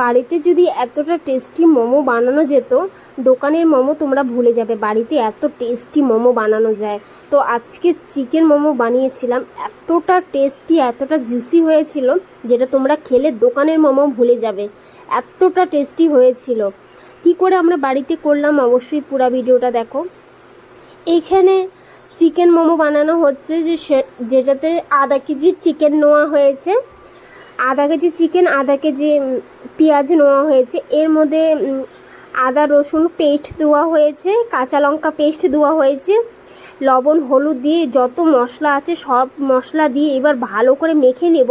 বাড়িতে যদি এতটা টেস্টি মোমো বানানো যেত, দোকানের মোমো তোমরা ভুলে যাবে। বাড়িতে এত টেস্টি মোমো বানানো যায়। তো আজকে চিকেন মোমো বানিয়েছিলাম, এতটা টেস্টি, এতটা জুসি হয়েছিল যেটা তোমরা খেলে দোকানের মোমো ভুলে যাবে, এতটা টেস্টি হয়েছিল। কি করে আমরা বাড়িতে করলাম অবশ্যই পুরো ভিডিওটা দেখো। এইখানে চিকেন মোমো বানানো হচ্ছে, যেটাতে আধা কেজি চিকেন নেওয়া হয়েছে, আধা কেজি চিকেন, আধা কেজি পেঁয়াজ নেওয়া হয়েছে। এর মধ্যে আদা রসুন পেস্ট দেওয়া হয়েছে, কাঁচা লঙ্কা পেস্ট দেওয়া হয়েছে, লবণ হলুদ দিয়ে যত মশলা আছে সব মশলা দিয়ে এবার ভালো করে মেখে নেব।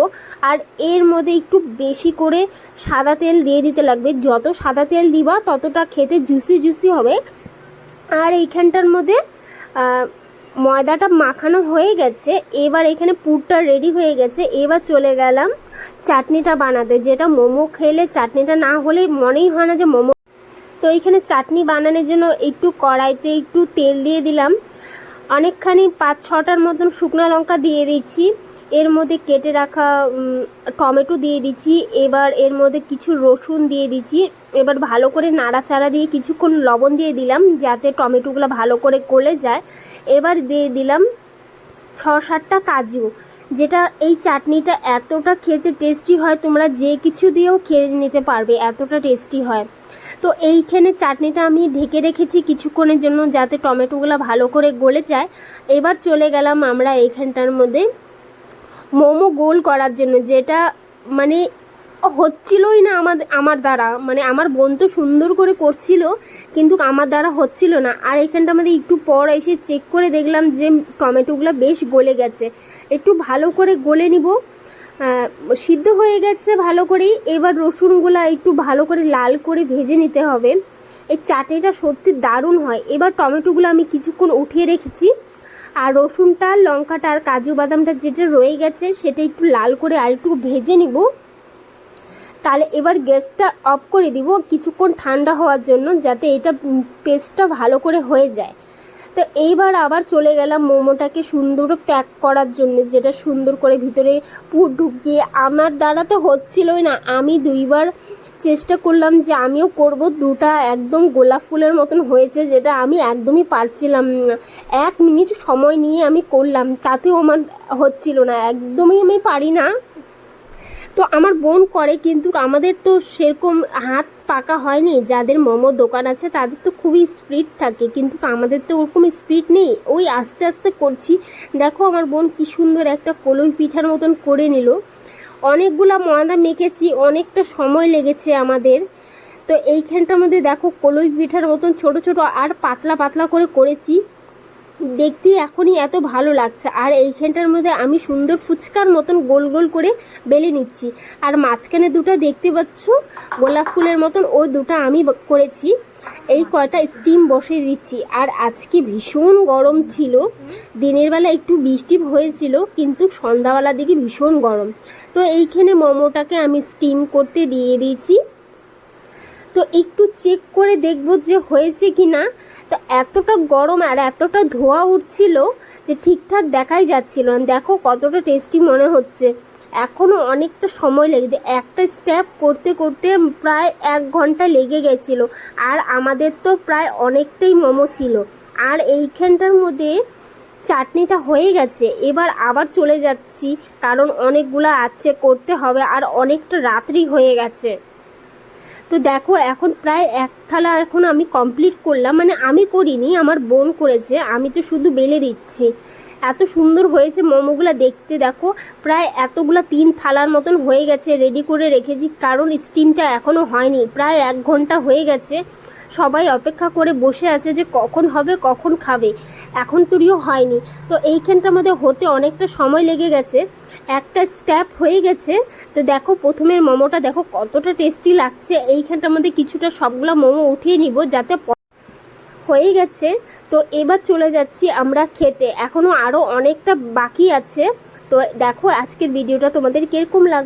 আর এর মধ্যে একটু বেশি করে সাদা তেল দিয়ে দিতে লাগবে। যত সাদা তেল দিবা ততটা খেতে জুসি জুসি হবে। আর এইখানটার মধ্যে ময়দাটা মাখানো হয়ে গেছে, এবার এখানে পুরটা রেডি হয়ে গেছে। এবার চলে গেলাম চাটনিটা বানাতে, যেটা মোমো খেলে চাটনিটা না হলে মনেই হয় না যে মোমো। তো এইখানে চাটনি বানানোর জন্য একটু কড়াইতে একটু তেল দিয়ে দিলাম, অনেকখানি 5-6টার মতন শুকনো লঙ্কা দিয়ে দিচ্ছি। এর মধ্যে কেটে রাখা টমেটো দিয়ে দিচ্ছি। এবার এর মধ্যে কিছু রসুন দিয়ে দিচ্ছি। এবার ভালো করে নাড়াচাড়া দিয়ে কিছুক্ষণ লবণ দিয়ে দিলাম যাতে টমেটোগুলো ভালো করে গলে যায়। এবার দিয়ে দিলাম 6-7টা কাজু, যেটা এই চাটনিটা এতটা খেতে টেস্টি হয়, তোমরা যে কিছু দিয়েও খেয়ে নিতে পারবে, এতটা টেস্টি হয়। তো এইখানে চাটনিটা আমি ঢেকে রেখেছি কিছুক্ষণের জন্য যাতে টমেটোগুলো ভালো করে গলে যায়। এবার চলে গেলাম আমরা এইখানটার মধ্যে মোমো গোল করার জন্য, যেটা মানে হচ্ছিলই না আমার দ্বারা। মানে আমার বোন তো সুন্দর করে করছিল কিন্তু আমার দ্বারা হচ্ছিল না। আর এখানটার মধ্যে একটু পর এসে চেক করে দেখলাম যে টমেটোগুলো বেশ গলে গেছে। একটু ভালো করে গলে নিব, সিদ্ধ হয়ে গেছে ভালো করেই। এবার রসুনগুলো একটু ভালো করে লাল করে ভেজে নিতে হবে। এই চাটনিটা সত্যি দারুণ হয়। এবার টমেটোগুলো আমি কিছুক্ষণ উঠিয়ে রেখেছি, আর রসুনটা লঙ্কাটা আর কাজু বাদামটা যেটা রয়ে গেছে সেটা একটু লাল করে আর একটু ভেজে নিব। তাহলে এবার গ্যাসটা অফ করে দিব কিছুক্ষণ ঠান্ডা হওয়ার জন্য, যাতে এটা পেস্টটা ভালো করে হয়ে যায়। তো এইবার আবার চলে গেলাম মোমোটাকে সুন্দর প্যাক করার জন্য, যেটা সুন্দর করে ভিতরে পুর ঢুকিয়ে। আমার দ্বারা তো হচ্ছিলই না, আমি 2বার চেষ্টা করলাম যে আমিও করব। দুটা একদম গোলাপ ফুলের মতন হয়েছে, যেটা আমি একদমই পারছিলাম না। 1 মিনিট সময় নিয়ে আমি করলাম, তাতেও আমার হচ্ছিল না, একদমই আমি পারি না। তো আমার বোন করে, কিন্তু আমাদের তো সেরকম হাত পাকা হয়নি। যাদের মোমো দোকান আছে তাদের তো খুবই স্পিড থাকে, কিন্তু আমাদের তো ওরকম স্পিড নেই। ওই আস্তে আস্তে করছি। দেখো আমার বোন কি সুন্দর একটা কলই পিঠার মতন করে নিল। অনেকগুলা ময়দা মেখেছি, অনেকটা সময় লেগেছে আমাদের। তো এইখানটার মধ্যে দেখো কলই পিঠার মতন ছোট ছোট আর পাতলা পাতলা করে করেছি, দেখতে এখনই এত ভালো লাগছে। আর এইখানটার মধ্যে আমি সুন্দর ফুচকার মতন গোল গোল করে বেলে নিচ্ছি। আর মাঝখানে দুটো দেখতে পাচ্ছ গোলাপ ফুলের মতন, ওই দুটো আমি করেছি। এই কয়টা স্টিম বসিয়ে দিচ্ছি। আর আজকে ভীষণ গরম ছিল, দিনের বেলা একটু বৃষ্টি হয়েছিল কিন্তু সন্ধ্যাবেলার দিকে ভীষণ গরম। তো এইখানে মোমোটাকে আমি স্টিম করতে দিয়ে দিয়েছি। তো একটু চেক করে দেখব যে হয়েছে কি না। তো এতটা গরম আর এতটা ধোঁয়া উঠছিল যে ঠিকঠাক দেখাই যাচ্ছিল না। দেখো কতটা টেস্টি মনে হচ্ছে। এখনও অনেকটা সময় লেগেছে, একটা স্টেপ করতে করতে প্রায় 1 ঘন্টা লেগে গেছিলো। আর আমাদের তো প্রায় অনেকটাই মোমো ছিল। আর এইখানটার মধ্যে চাটনিটা হয়ে গেছে। এবার আবার চলে যাচ্ছি, কারণ অনেকগুলো আছে করতে হবে আর অনেকটা রাত্রি হয়ে গেছে। তো দেখো এখন প্রায় 1 থালা এখন আমি কমপ্লিট করলাম, মানে আমি করিনি, আমার বোন করেছে, আমি তো শুধু বেলে দিচ্ছি। এত সুন্দর হয়েছে মোমোগুলো দেখতে। দেখো প্রায় এতগুলো 3 থালার মতন হয়ে গেছে, রেডি করে রেখেছি, কারণ স্টিমটা এখনও হয়নি। প্রায় 1 ঘন্টা হয়ে গেছে, সবাই অপেক্ষা করে বসে আছে যে কখন হবে কখন খাবে, এখন তুরিও হয়নি। তো এইখানটার মধ্যে হতে অনেকটা সময় লেগে গেছে, একটা স্টেপ হয়ে গেছে। তো দেখো প্রথমের মোমোটা দেখো কতটা টেস্টি লাগছে। এইখানটার মধ্যে কিছুটা সবগুলো মোমো উঠিয়ে নিব যাতে হয়ে গেছে। তো এবার চলে যাচ্ছি আমরা খেতে, এখনও আরও অনেকটা বাকি আছে। তো দেখো আজকের ভিডিওটা তোমাদের কীরকম লাগবে।